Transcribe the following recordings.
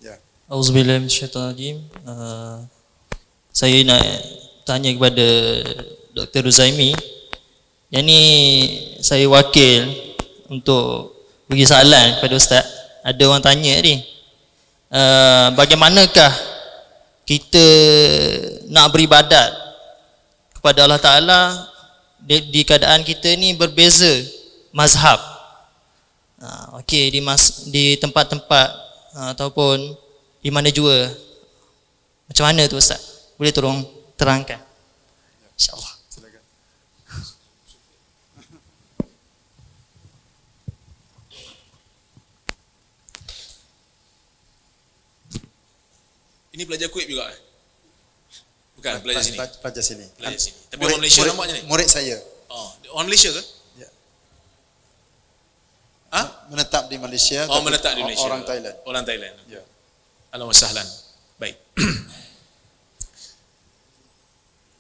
Ya. Auzubillahi minasyaitonirrajim. Saya nak tanya kepada Dr. Ruzaimi. Yang ni saya wakil untuk bagi soalan kepada Ustaz. Ada orang tanya ni, bagaimanakah kita nak beribadat kepada Allah Ta'ala di keadaan kita ni berbeza mazhab. Okey, di tempat-tempat ataupun di mana jua. Macam mana tu Ustaz? Boleh tolong terangkan? InsyaAllah. Silakan. Ini belajar kuip juga? Bukan, belajar sini. Pelajar sini. Belajar sini. Tapi orang Malaysia nampaknya ni? Murid saya. Oh, orang Malaysia ke? Ya. Ha? Menetap di Malaysia. Oh, menetap di Malaysia. Orang Thailand. Orang Thailand. Ya. Ahlan wa sahlan. Baik.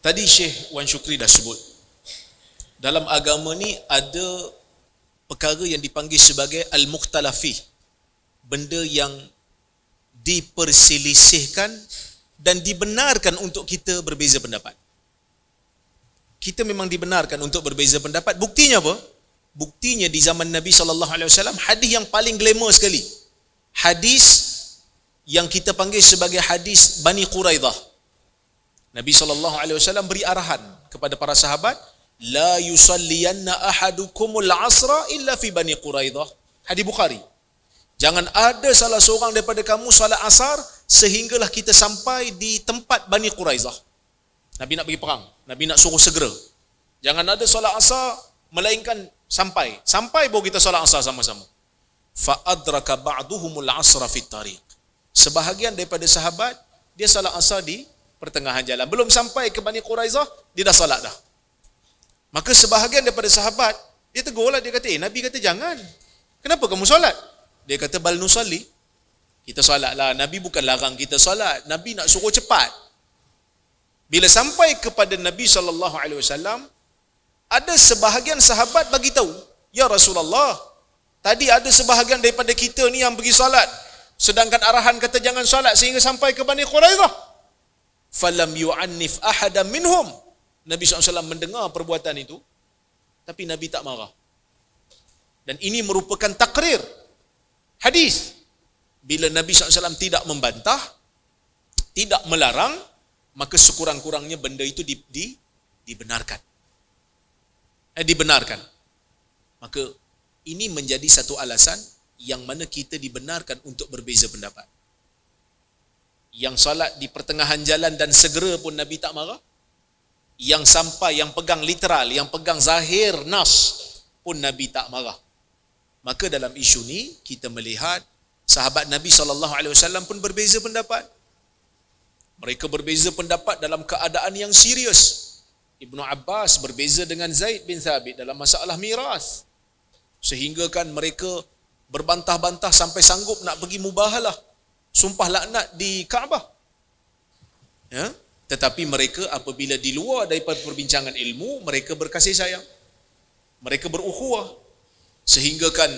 Tadi Syekh Wan Syukri dah sebut, dalam agama ni ada perkara yang dipanggil sebagai al-mukhtalafih, benda yang diperselisihkan dan dibenarkan untuk kita berbeza pendapat. Kita memang dibenarkan untuk berbeza pendapat. Buktinya apa? Buktinya di zaman Nabi SAW, hadis yang paling glamour sekali, hadis yang kita panggil sebagai hadis Bani Quraidah. Nabi SAW beri arahan kepada para sahabat, la yusalliyanna ahadukumul asra illa fi Bani Quraidah. Hadis Bukhari. Jangan ada salah seorang daripada kamu salat asar sehinggalah kita sampai di tempat Bani Quraidah. Nabi nak pergi perang, Nabi nak suruh segera. Jangan ada salat asar melainkan sampai baru kita salat asar sama-sama. Fa adraka ba'duhumul asra fit tariq. Sebahagian daripada sahabat dia salat asar di pertengahan jalan, belum sampai ke Bani Quraidah dia dah salat dah. Maka sebahagian daripada sahabat dia tegurlah, dia kata, Nabi kata jangan. Kenapa kamu salat? Dia kata bal nusalli. Kita salatlah. Nabi bukan larang kita salat, Nabi nak suruh cepat. Bila sampai kepada Nabi SAW, ada sebahagian sahabat bagi tahu, ya Rasulullah, tadi ada sebahagian daripada kita ni yang pergi salat, sedangkan arahan kata jangan salat sehingga sampai ke Bani Quraidah. Falam yu'annif ahadam minhum. Nabi SAW mendengar perbuatan itu, tapi Nabi tak marah. Dan ini merupakan takrir hadis. Bila Nabi SAW tidak membantah, tidak melarang, maka sekurang-kurangnya benda itu dibenarkan. Dibenarkan. Maka ini menjadi satu alasan yang mana kita dibenarkan untuk berbeza pendapat. Yang salat di pertengahan jalan dan segera pun Nabi tak marah. Yang sampai, yang pegang literal, yang pegang zahir nas pun Nabi tak marah. Maka dalam isu ni kita melihat sahabat Nabi SAW pun berbeza pendapat. Mereka berbeza pendapat dalam keadaan yang serius. Ibnu Abbas berbeza dengan Zaid bin Thabit dalam masalah miras, sehingga kan mereka berbantah-bantah sampai sanggup nak pergi mubahalah, sumpah laknat di Kaabah. Ya? Tetapi mereka apabila di luar daripada perbincangan ilmu, mereka berkasih sayang, mereka berukhuwah, sehingga kan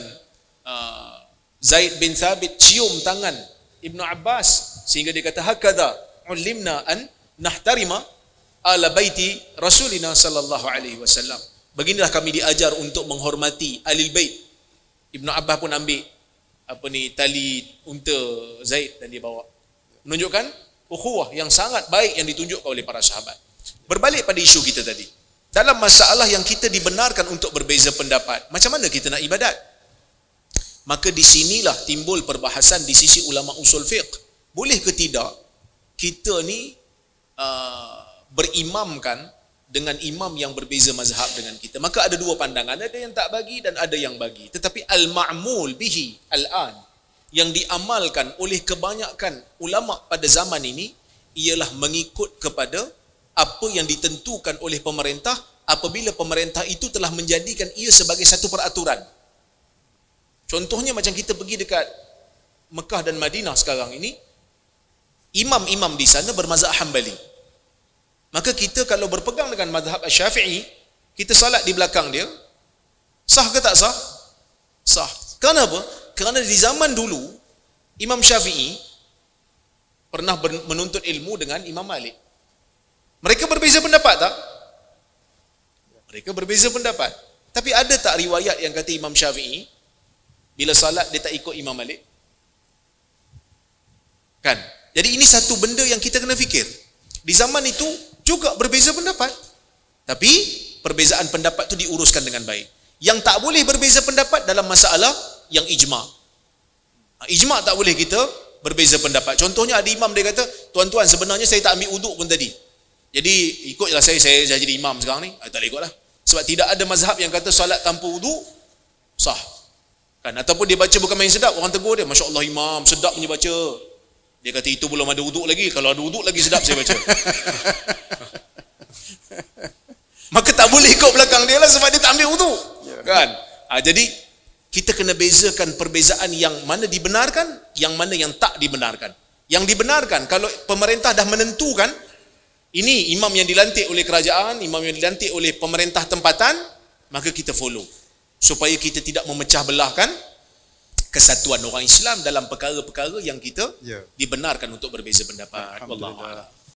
Zaid bin Thabit cium tangan Ibnu Abbas sehingga dia kata hakadha ulimna an nahtarima ala baiti Rasulina sallallahu alaihi wasallam. Beginilah kami diajar untuk menghormati ahli bait. Ibnu Abbas pun ambil tali unta Zaid dan dia bawa. Menunjukkan ukhuwah yang sangat baik yang ditunjukkan oleh para sahabat. Berbalik pada isu kita tadi, dalam masalah yang kita dibenarkan untuk berbeza pendapat, macam mana kita nak ibadat? Maka di sinilah timbul perbahasan di sisi ulama usul fiqh. Boleh ke tidak kita ni berimamkan dengan imam yang berbeza mazhab dengan kita? Maka ada dua pandangan, ada yang tak bagi dan ada yang bagi. Tetapi al-ma'mul bihi al-an, yang diamalkan oleh kebanyakan ulama pada zaman ini ialah mengikut kepada apa yang ditentukan oleh pemerintah apabila pemerintah itu telah menjadikan ia sebagai satu peraturan. Contohnya macam kita pergi dekat Mekah dan Madinah sekarang ini, imam-imam di sana bermazhab Hambali. Maka kita kalau berpegang dengan mazhab Syafi'i, kita salat di belakang dia, sah ke tak sah? Sah. Kenapa? Kerana di zaman dulu Imam Syafi'i pernah menuntut ilmu dengan Imam Malik. Mereka berbeza pendapat tak? Mereka berbeza pendapat. Tapi ada tak riwayat yang kata Imam Syafi'i bila salat dia tak ikut Imam Malik? Kan? Jadi ini satu benda yang kita kena fikir. Di zaman itu juga berbeza pendapat. Tapi perbezaan pendapat tu diuruskan dengan baik. Yang tak boleh berbeza pendapat dalam masalah yang ijma'. Ijma' tak boleh kita berbeza pendapat. Contohnya ada imam dia kata, tuan-tuan sebenarnya saya tak ambil uduk pun tadi. Jadi ikutlah saya jadi imam sekarang ni. Tak boleh ikutlah. Sebab tidak ada mazhab yang kata solat tanpa uduk sah. Kan? Ataupun dia baca bukan main sedap, orang tegur dia, Masya Allah imam, sedap punya baca. Dia kata itu belum ada uduk lagi. Kalau ada uduk lagi sedap saya baca. Maka tak boleh ikut belakang dia lah sebab dia tak ambil uduk. Kan? Jadi kita kena bezakan perbezaan yang mana dibenarkan, yang mana yang tak dibenarkan. Yang dibenarkan, kalau pemerintah dah menentukan, ini imam yang dilantik oleh kerajaan, imam yang dilantik oleh pemerintah tempatan, maka kita follow. Supaya kita tidak memecah belahkan kesatuan orang Islam dalam perkara-perkara yang kita dibenarkan untuk berbeza pendapat. Wallahu a'lam.